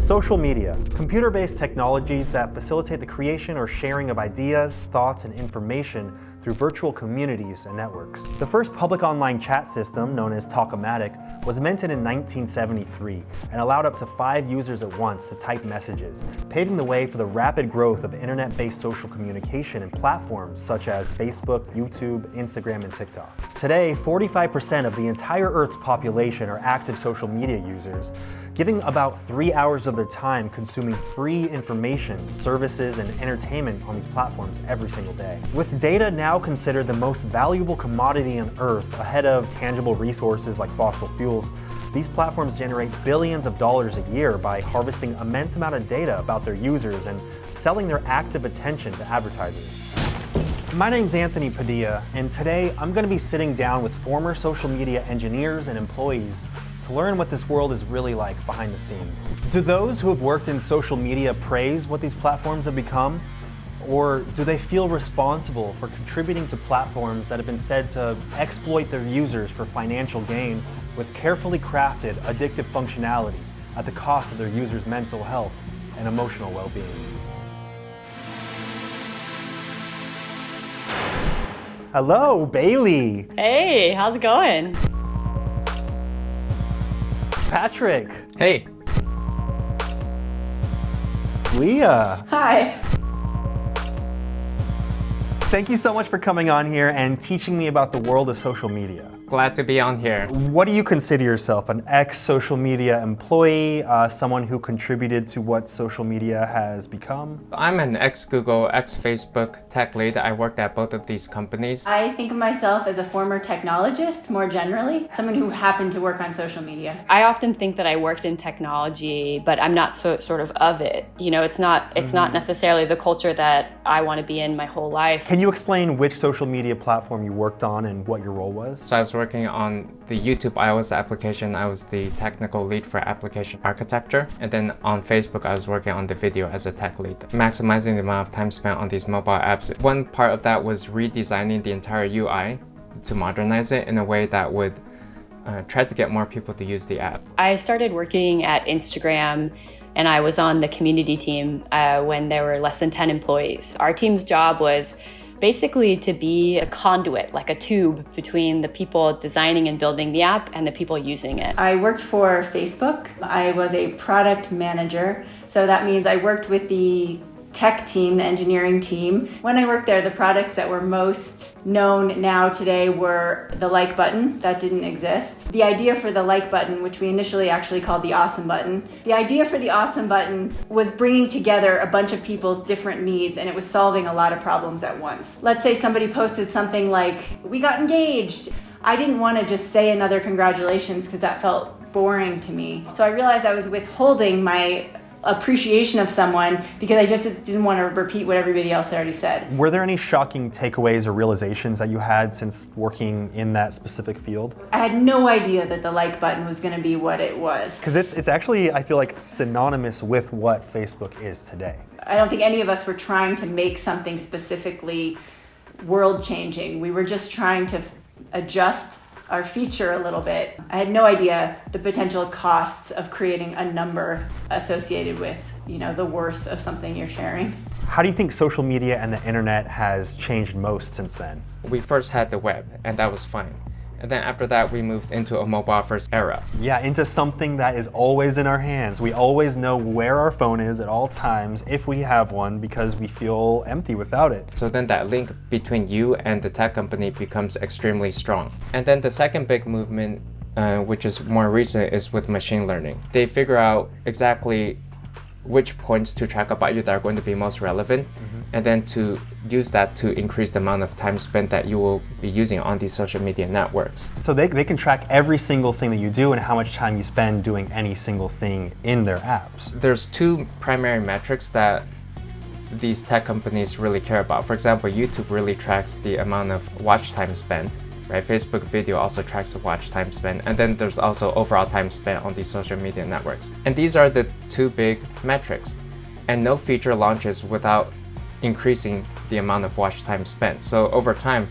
Social media, computer-based technologies that facilitate the creation or sharing of ideas, thoughts, and information through virtual communities and networks. The first public online chat system, known as Talkomatic, was invented in 1973 and allowed up to 5 users at once to type messages, paving the way for the rapid growth of internet-based social communication in platforms such as Facebook, YouTube, Instagram, and TikTok. Today, 45% of the entire Earth's population are active social media users, giving about 3 hours of their time consuming free information, services, and entertainment on these platforms every single day. With data now considered the most valuable commodity on Earth ahead of tangible resources like fossil fuels, these platforms generate billions of dollars a year by harvesting immense amount of data about their users and selling their active attention to advertisers. My name's Anthony Padilla, and today I'm going to be sitting down with former social media engineers and employees to learn what this world is really like behind the scenes. Do those who have worked in social media praise what these platforms have become? Or do they feel responsible for contributing to platforms that have been said to exploit their users for financial gain with carefully crafted addictive functionality at the cost of their users' mental health and emotional well-being? Hello, Bailey. Hey, how's it going? Patrick. Hey. Leah. Hi. Thank you so much for coming on here and teaching me about the world of social media. Glad to be on here. What do you consider yourself? An ex-social media employee, someone who contributed to what social media has become? I'm an ex-Google, ex-Facebook tech lead. I worked at both of these companies. I think of myself as a former technologist, more generally, someone who happened to work on social media. I often think that I worked in technology, but I'm not sort of it. You know, it's not necessarily the culture that I want to be in my whole life. Can you explain which social media platform you worked on and what your role was? So I was working on the YouTube iOS application. I was the technical lead for application architecture. And then on Facebook, I was working on the video as a tech lead, maximizing the amount of time spent on these mobile apps. One part of that was redesigning the entire UI to modernize it in a way that would try to get more people to use the app. I started working at Instagram and I was on the community team when there were less than 10 employees. Our team's job was basically to be a conduit, like a tube between the people designing and building the app and the people using it. I worked for Facebook. I was a product manager. So that means I worked with the tech team, the engineering team. When I worked there, the products that were most known now today were the like button. That didn't exist. The idea for the like button, which we initially actually called the awesome button. The idea for the awesome button was bringing together a bunch of people's different needs, and it was solving a lot of problems at once. Let's say somebody posted something like, "We got engaged." I didn't want to just say another congratulations because that felt boring to me. So I realized I was withholding my appreciation of someone because I just didn't want to repeat what everybody else had already said. Were there any shocking takeaways or realizations that you had since working in that specific field? I had no idea that the like button was going to be what it was. Because it's actually, I feel like, synonymous with what Facebook is today. I don't think any of us were trying to make something specifically world-changing. We were just trying to adjust our feature a little bit. I had no idea the potential costs of creating a number associated with, the worth of something you're sharing. How do you think social media and the internet has changed most since then? We first had the web, and that was fine. And then after that, we moved into a mobile-first era. Yeah, into something that is always in our hands. We always know where our phone is at all times, if we have one, because we feel empty without it. So then that link between you and the tech company becomes extremely strong. And then the second big movement, which is more recent, is with machine learning. They figure out exactly which points to track about you that are going to be most relevant, and then to use that to increase the amount of time spent that you will be using on these social media networks. So they can track every single thing that you do and how much time you spend doing any single thing in their apps. There's 2 primary metrics that these tech companies really care about. For example, YouTube really tracks the amount of watch time spent, right? Facebook video also tracks the watch time spent, and then there's also overall time spent on these social media networks. And these are the 2 big metrics. And no feature launches without increasing the amount of watch time spent. So over time,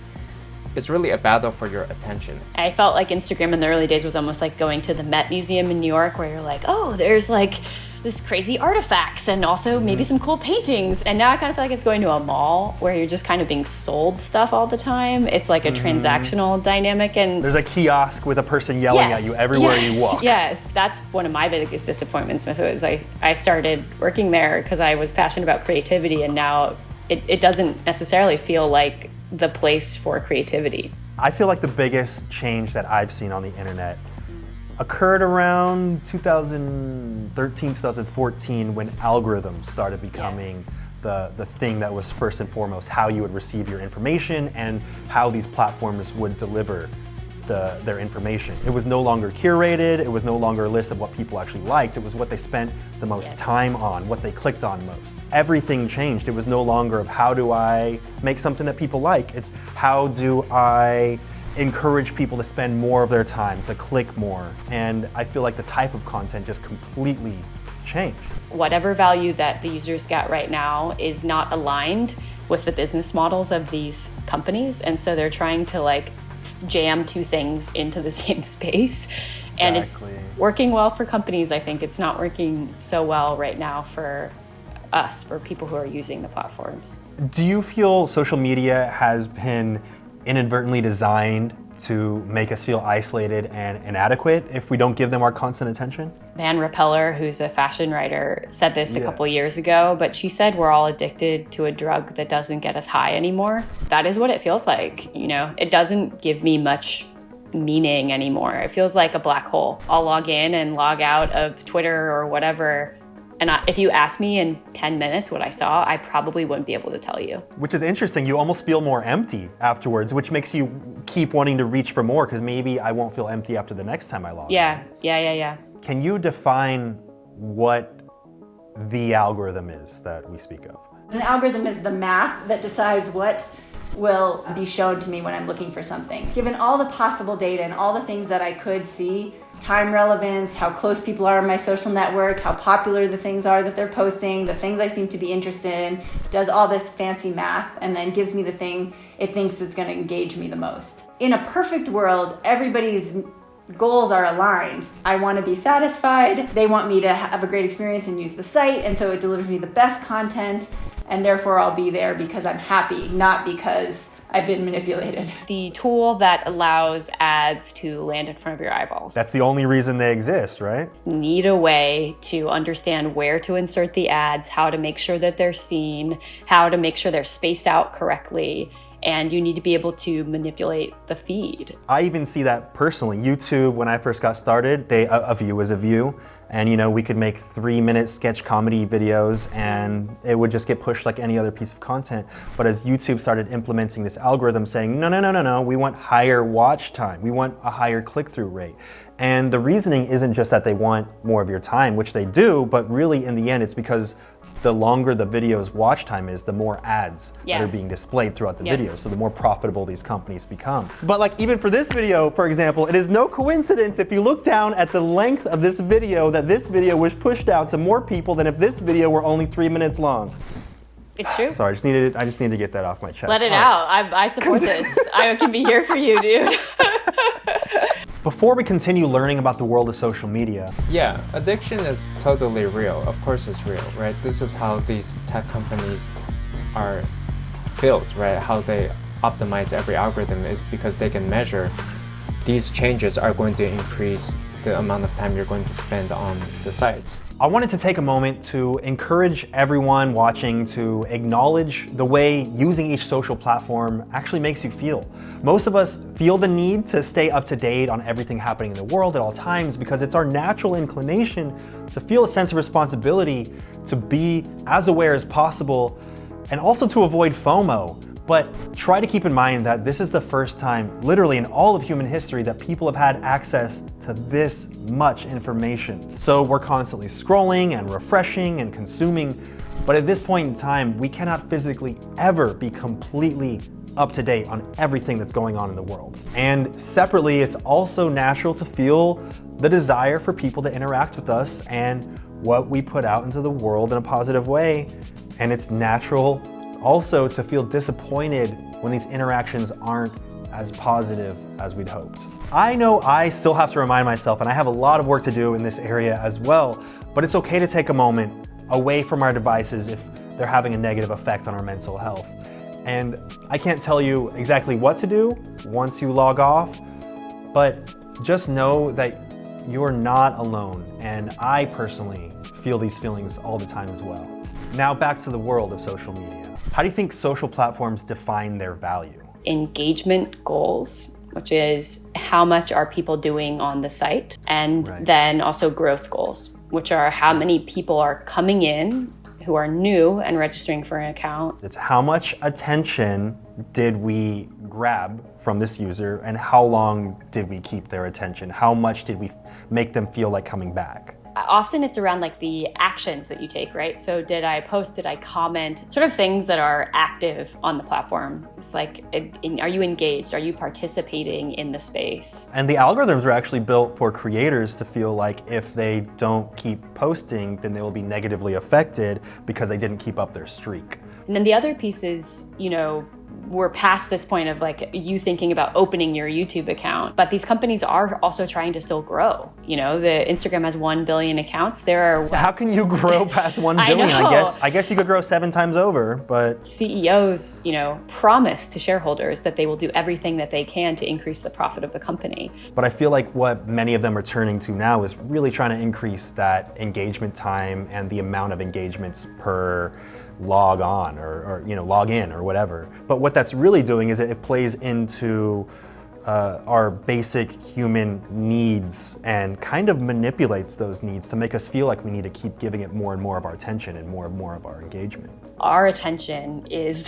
it's really a battle for your attention. I felt like Instagram in the early days was almost like going to the Met Museum in New York, where you're like, oh, there's like this crazy artifacts and also maybe some cool paintings. And now I kind of feel like it's going to a mall where you're just kind of being sold stuff all the time. It's like a transactional dynamic. And there's a kiosk with a person yelling at you everywhere you walk. Yes, that's one of my biggest disappointments with it. Was I started working there because I was passionate about creativity, and now it doesn't necessarily feel like the place for creativity. I feel like the biggest change that I've seen on the internet occurred around 2013, 2014, when algorithms started becoming the thing that was first and foremost how you would receive your information and how these platforms would deliver their information. It was no longer curated, it was no longer a list of what people actually liked, it was what they spent the most time on, what they clicked on most. Everything changed. It was no longer of how do I make something that people like, it's how do I encourage people to spend more of their time, to click more. And I feel like the type of content just completely changed. Whatever value that the users get right now is not aligned with the business models of these companies. And so they're trying to like jam two things into the same space. Exactly. And it's working well for companies. I think it's not working so well right now for us, for people who are using the platforms. Do you feel social media has been inadvertently designed to make us feel isolated and inadequate if we don't give them our constant attention? Van Repeller, who's a fashion writer, said this a couple years ago, but she said we're all addicted to a drug that doesn't get us high anymore. That is what it feels like, you know? It doesn't give me much meaning anymore. It feels like a black hole. I'll log in and log out of Twitter or whatever, and if you asked me in 10 minutes what I saw, I probably wouldn't be able to tell you. Which is interesting. You almost feel more empty afterwards, which makes you keep wanting to reach for more, because maybe I won't feel empty after the next time I log in. Yeah. Can you define what the algorithm is that we speak of? An algorithm is the math that decides what will be shown to me when I'm looking for something. Given all the possible data and all the things that I could see, time relevance, how close people are in my social network, how popular the things are that they're posting, the things I seem to be interested in, does all this fancy math and then gives me the thing it thinks it's going to engage me the most. In a perfect world, everybody's goals are aligned. I want to be satisfied, they want me to have a great experience and use the site, and so it delivers me the best content, and therefore I'll be there because I'm happy, not because I've been manipulated. The tool that allows ads to land in front of your eyeballs. That's the only reason they exist, right? Need a way to understand where to insert the ads, how to make sure that they're seen, how to make sure they're spaced out correctly, and you need to be able to manipulate the feed. I even see that personally. YouTube, when I first got started, a view is a view. And you know, we could make 3-minute sketch comedy videos and it would just get pushed like any other piece of content. But as YouTube started implementing this algorithm saying, no, we want higher watch time. We want a higher click-through rate. And the reasoning isn't just that they want more of your time, which they do, but really in the end, it's because the longer the video's watch time is, the more ads that are being displayed throughout the video. So the more profitable these companies become. But like even for this video, for example, it is no coincidence if you look down at the length of this video that this video was pushed out to more people than if this video were only 3 minutes long. It's true. Sorry, I just needed to get that off my chest. Let it out. I support this. I can be here for you, dude. Before we continue learning about the world of social media. Yeah, addiction is totally real. Of course it's real, right? This is how these tech companies are built, right? How they optimize every algorithm is because they can measure these changes are going to increase the amount of time you're going to spend on the sites. I wanted to take a moment to encourage everyone watching to acknowledge the way using each social platform actually makes you feel. Most of us feel the need to stay up to date on everything happening in the world at all times because it's our natural inclination to feel a sense of responsibility to be as aware as possible and also to avoid FOMO. But try to keep in mind that this is the first time, literally in all of human history, that people have had access to this much information. So we're constantly scrolling and refreshing and consuming, but at this point in time, we cannot physically ever be completely up to date on everything that's going on in the world. And separately, it's also natural to feel the desire for people to interact with us and what we put out into the world in a positive way. And it's natural also to feel disappointed when these interactions aren't as positive as we'd hoped. I know I still have to remind myself, and I have a lot of work to do in this area as well, but it's okay to take a moment away from our devices if they're having a negative effect on our mental health. And I can't tell you exactly what to do once you log off, but just know that you're not alone. And I personally feel these feelings all the time as well. Now back to the world of social media. How do you think social platforms define their value? Engagement goals, which is how much are people doing on the site, and then also growth goals, which are how many people are coming in who are new and registering for an account. It's how much attention did we grab from this user and how long did we keep their attention? How much did we make them feel like coming back? Often it's around like the actions that you take, right? So did I post, did I comment, sort of things that are active on the platform. It's like, are you engaged? Are you participating in the space? And the algorithms are actually built for creators to feel like if they don't keep posting, then they will be negatively affected because they didn't keep up their streak. And then the other piece is, you know, we're past this point of like you thinking about opening your YouTube account, but these companies are also trying to still grow. You know, the Instagram has 1 billion accounts. There are how can you grow past 1 billion? I guess you could grow 7 times over, but CEOs, you know, promise to shareholders that they will do everything that they can to increase the profit of the company. But I feel like what many of them are turning to now is really trying to increase that engagement time and the amount of engagements per log on or you know, log in or whatever. But what that's really doing is it plays into our basic human needs and kind of manipulates those needs to make us feel like we need to keep giving it more and more of our attention and more of our engagement. Our attention is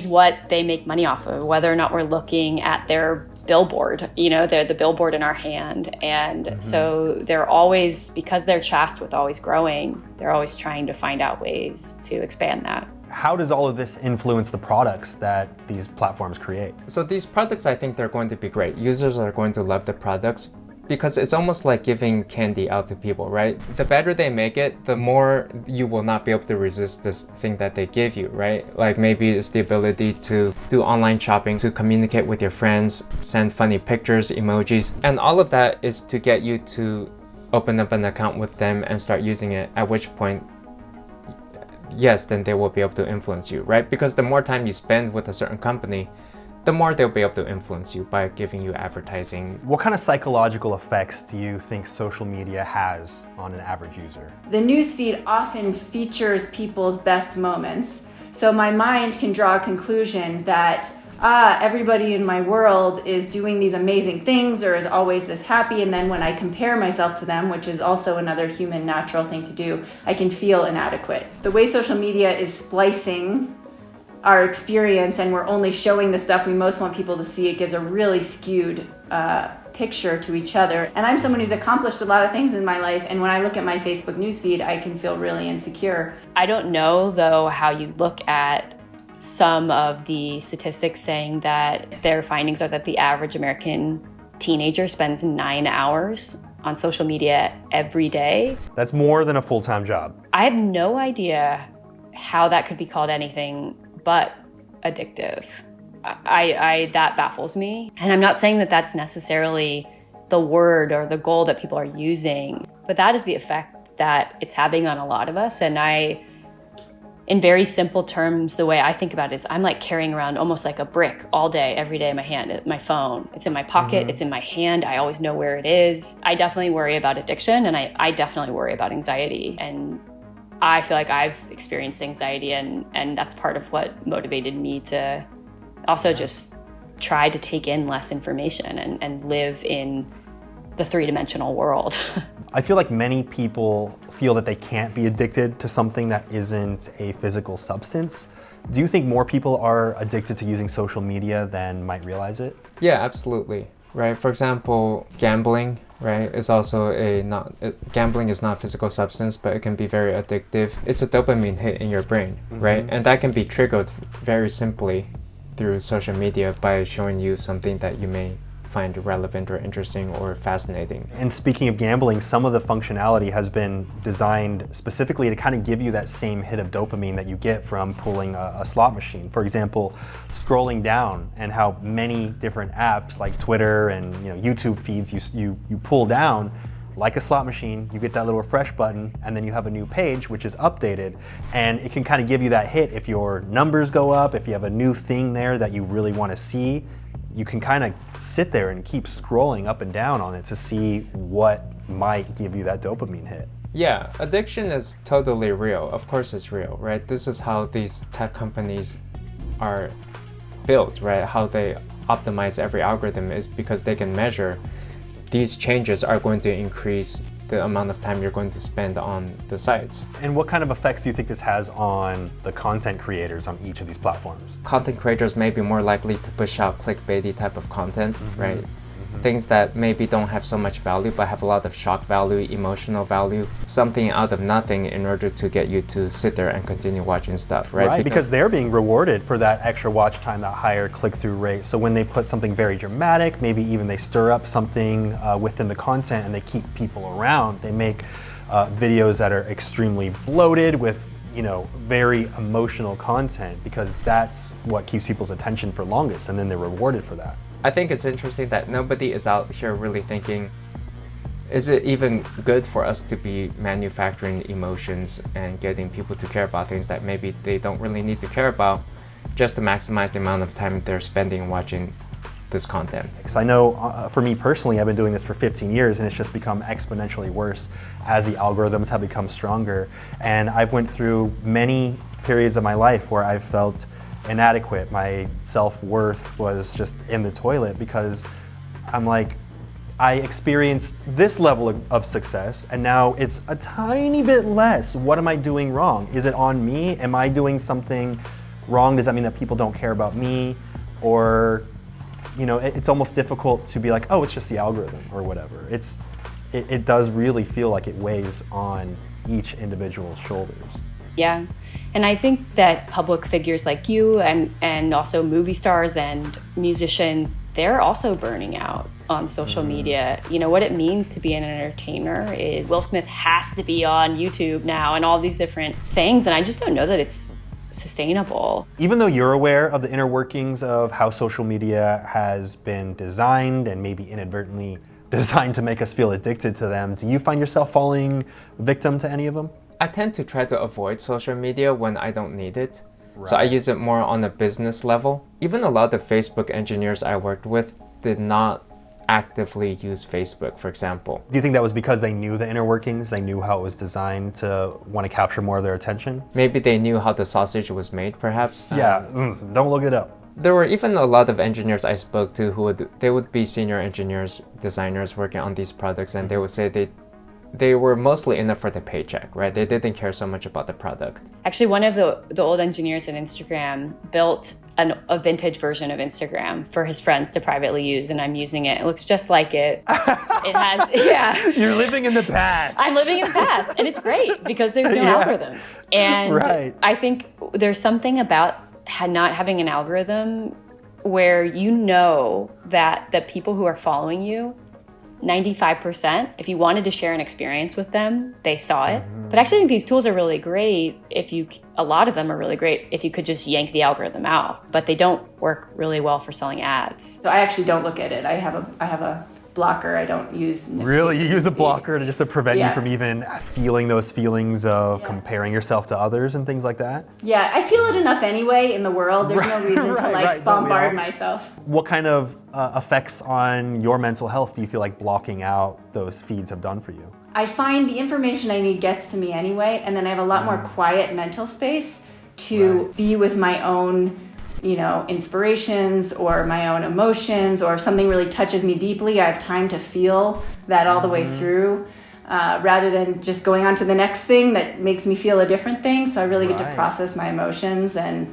what they make money off of, whether or not we're looking at their billboard. You know, they're the billboard in our hand. And so they're always, because they're tasked with always growing, they're always trying to find out ways to expand that. How does all of this influence the products that these platforms create? So these products, I think they're going to be great. Users are going to love the products because it's almost like giving candy out to people, right? The better they make it, the more you will not be able to resist this thing that they give you, right? Like maybe it's the ability to do online shopping, to communicate with your friends, send funny pictures, emojis, and all of that is to get you to open up an account with them and start using it, at which point, yes, then they will be able to influence you, right? Because the more time you spend with a certain company, the more they'll be able to influence you by giving you advertising. What kind of psychological effects do you think social media has on an average user? The newsfeed often features people's best moments. So my mind can draw a conclusion that, everybody in my world is doing these amazing things or is always this happy. And then when I compare myself to them, which is also another human natural thing to do, I can feel inadequate. The way social media is splicing our experience and we're only showing the stuff we most want people to see, it gives a really skewed picture to each other. And I'm someone who's accomplished a lot of things in my life, and when I look at my Facebook newsfeed, I can feel really insecure. I don't know, though, how you look at some of the statistics saying that their findings are that the average American teenager spends 9 hours on social media every day. That's more than a full-time job. I have no idea how that could be called anything but addictive. That baffles me. And I'm not saying that that's necessarily the word or the goal that people are using, but that is the effect that it's having on a lot of us. And in very simple terms, the way I think about it is I'm like carrying around almost like a brick all day, every day in my hand, my phone. It's in my pocket, it's in my hand, I always know where it is. I definitely worry about addiction, and I definitely worry about anxiety. And I feel like I've experienced anxiety, and that's part of what motivated me to also just try to take in less information and live in the three-dimensional world. I feel like many people feel that they can't be addicted to something that isn't a physical substance. Do you think more people are addicted to using social media than might realize it? Yeah, absolutely. Right. For example, gambling, right, is also gambling is not a physical substance, but it can be very addictive. It's a dopamine hit in your brain, right? And that can be triggered very simply through social media by showing you something that you may find relevant or interesting or fascinating. And speaking of gambling, some of the functionality has been designed specifically to kind of give you that same hit of dopamine that you get from pulling a slot machine. For example, scrolling down and how many different apps like Twitter and YouTube feeds you pull down like a slot machine, you get that little refresh button, and then you have a new page which is updated, and it can kind of give you that hit if your numbers go up, if you have a new thing there that you really want to see. You can kind of sit there and keep scrolling up and down on it to see what might give you that dopamine hit. Yeah, addiction is totally real. Of course it's real, right? This is how these tech companies are built, right? How they optimize every algorithm is because they can measure these changes are going to increase the amount of time you're going to spend on the sites. And what kind of effects do you think this has on the content creators on each of these platforms? Content creators may be more likely to push out clickbaity type of content, right? Things that maybe don't have so much value but have a lot of shock value, emotional value, something out of nothing in order to get you to sit there and continue watching stuff, right? Right, because they're being rewarded for that extra watch time, that higher click-through rate. So when they put something very dramatic, maybe even they stir up something within the content and they keep people around, they make videos that are extremely bloated with very emotional content, because that's what keeps people's attention for longest, and then they're rewarded for that. I think it's interesting that nobody is out here really thinking, is it even good for us to be manufacturing emotions and getting people to care about things that maybe they don't really need to care about, just to maximize the amount of time they're spending watching this content? Because I know for me personally, I've been doing this for 15 years and it's just become exponentially worse as the algorithms have become stronger. And I've went through many periods of my life where I've felt inadequate. My self-worth was just in the toilet because I'm like, I experienced this level of success and now it's a tiny bit less. What am I doing wrong? Is it on me? Am I doing something wrong? Does that mean that people don't care about me? Or, it's almost difficult to be like, oh, it's just the algorithm or whatever. It does really feel like it weighs on each individual's shoulders. Yeah, and I think that public figures like you and also movie stars and musicians, they're also burning out on social media. What it means to be an entertainer is Will Smith has to be on YouTube now and all these different things, and I just don't know that it's sustainable. Even though you're aware of the inner workings of how social media has been designed and maybe inadvertently designed to make us feel addicted to them, do you find yourself falling victim to any of them? I tend to try to avoid social media when I don't need it. Right. So I use it more on a business level. Even a lot of Facebook engineers I worked with did not actively use Facebook, for example. Do you think that was because they knew the inner workings? They knew how it was designed to want to capture more of their attention? Maybe they knew how the sausage was made, perhaps. Yeah, don't look it up. There were even a lot of engineers I spoke to who would be senior engineers, designers working on these products, and they would say they were mostly in it for the paycheck, right? They didn't care so much about the product. Actually, one of the old engineers at Instagram built a vintage version of Instagram for his friends to privately use, and I'm using it. It looks just like it. It has, yeah. You're living in the past. I'm living in the past, and it's great because there's no algorithm. And right. I think there's something about not having an algorithm where that the people who are following you, 95%, if you wanted to share an experience with them, they saw it. But actually I think these tools are really great a lot of them are really great if you could just yank the algorithm out, but they don't work really well for selling ads. So I actually don't look at it. I have a blocker. I don't use. Really? You use a blocker to prevent you from even feeling those feelings of comparing yourself to others and things like that? Yeah, I feel it enough anyway in the world. There's no reason to bombard myself. What kind of effects on your mental health do you feel like blocking out those feeds have done for you? I find the information I need gets to me anyway, and then I have a lot more quiet mental space to be with my own inspirations or my own emotions, or if something really touches me deeply, I have time to feel that all the way through, rather than just going on to the next thing that makes me feel a different thing. So I really get to process my emotions and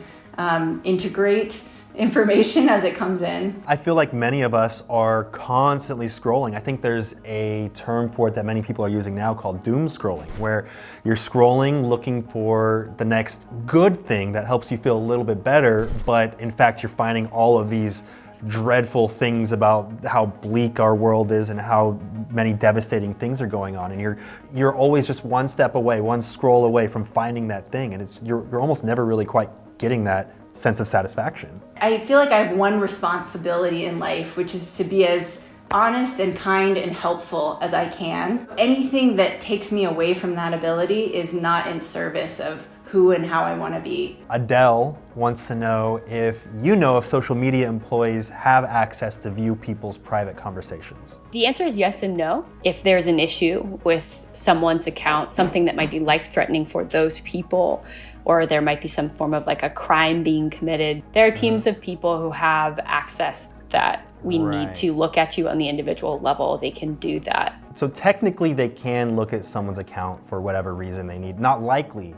integrate information as it comes in. I feel like many of us are constantly scrolling. I think there's a term for it that many people are using now called doom scrolling, where you're scrolling looking for the next good thing that helps you feel a little bit better, but in fact you're finding all of these dreadful things about how bleak our world is and how many devastating things are going on, and you're always just one step away, one scroll away from finding that thing, and you're almost never really quite getting that sense of satisfaction. I feel like I have one responsibility in life, which is to be as honest and kind and helpful as I can. Anything that takes me away from that ability is not in service of who and how I want to be. Adele wants to know if you know if social media employees have access to view people's private conversations. The answer is yes and no. If there's an issue with someone's account, something that might be life-threatening for those people, or there might be some form of like a crime being committed, there are teams of people who have access that we need to look at you on the individual level. They can do that. So technically they can look at someone's account for whatever reason they need. Not likely,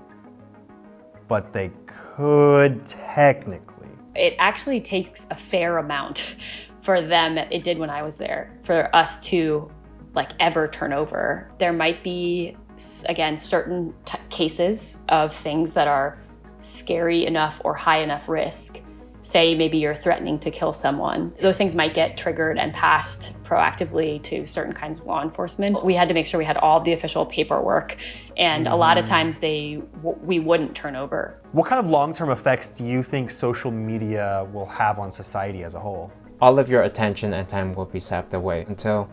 but they could technically. It actually takes a fair amount for them, it did when I was there, for us to like ever turn over. There might be, again, certain cases of things that are scary enough or high enough risk. Say maybe you're threatening to kill someone. Those things might get triggered and passed proactively to certain kinds of law enforcement. We had to make sure we had all the official paperwork, and a lot of times we wouldn't turn over. What kind of long-term effects do you think social media will have on society as a whole? All of your attention and time will be sapped away until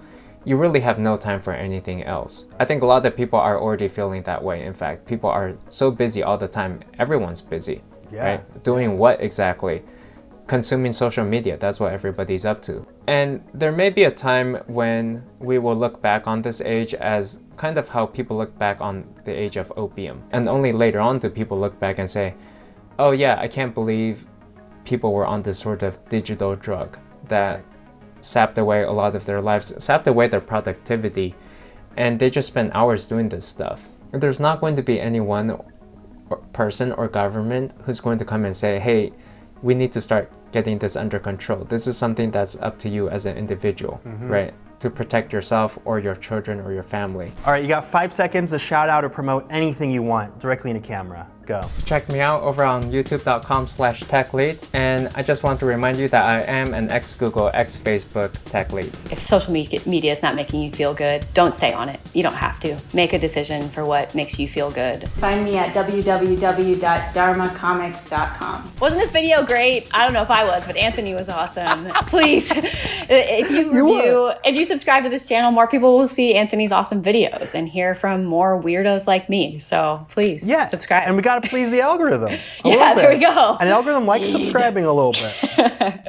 you really have no time for anything else. I think a lot of people are already feeling that way. In fact, people are so busy all the time. Everyone's busy, right? Doing what exactly? Consuming social media, that's what everybody's up to. And there may be a time when we will look back on this age as kind of how people look back on the age of opium. And only later on do people look back and say, oh yeah, I can't believe people were on this sort of digital drug that sapped away a lot of their lives, sapped away their productivity, and they just spend hours doing this stuff. There's not going to be any one person or government who's going to come and say, hey, we need to start getting this under control. This is something that's up to you as an individual, right? To protect yourself or your children or your family. All right, you got 5 seconds to shout out or promote anything you want directly into camera. Go. Check me out over on youtube.com/techlead. And I just want to remind you that I am an ex-Google, ex-Facebook tech lead. If social media is not making you feel good, don't stay on it. You don't have to. Make a decision for what makes you feel good. Find me at www.dharmacomics.com. Wasn't this video great? I don't know if I was, but Anthony was awesome. Please, if you subscribe to this channel, more people will see Anthony's awesome videos and hear from more weirdos like me. So please subscribe. And we gotta please the algorithm. There we go. An algorithm likes subscribing a little bit.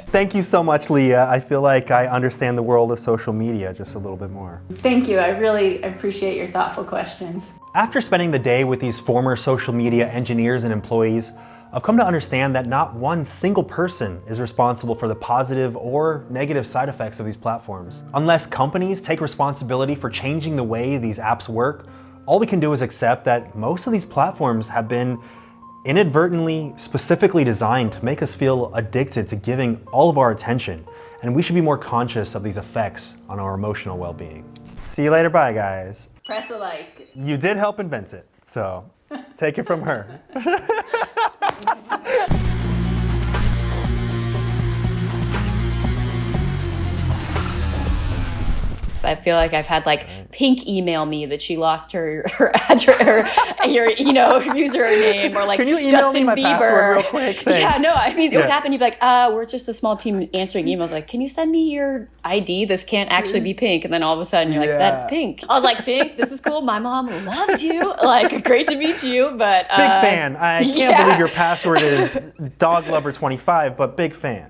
Thank you so much, Leah. I feel like I understand the world of social media just a little bit more. Thank you. I really appreciate your thoughtful questions. After spending the day with these former social media engineers and employees, I've come to understand that not one single person is responsible for the positive or negative side effects of these platforms. Unless companies take responsibility for changing the way these apps work, all we can do is accept that most of these platforms have been inadvertently, specifically designed to make us feel addicted to giving all of our attention, and we should be more conscious of these effects on our emotional well-being. See you later, bye guys. Press a like. You did help invent it, so take it from her. I feel like I've had like Pink email me that she lost her address, your username, or like Can you email Justin me my Bieber. Password real quick? Thanks. Yeah, no, I mean it would happen. You'd be like, we're just a small team answering emails. Like, can you send me your ID? This can't actually be Pink. And then all of a sudden you're like, that's Pink. I was like, Pink, this is cool. My mom loves you. Like, great to meet you, but big fan. I can't believe your password is doglover25, but big fan.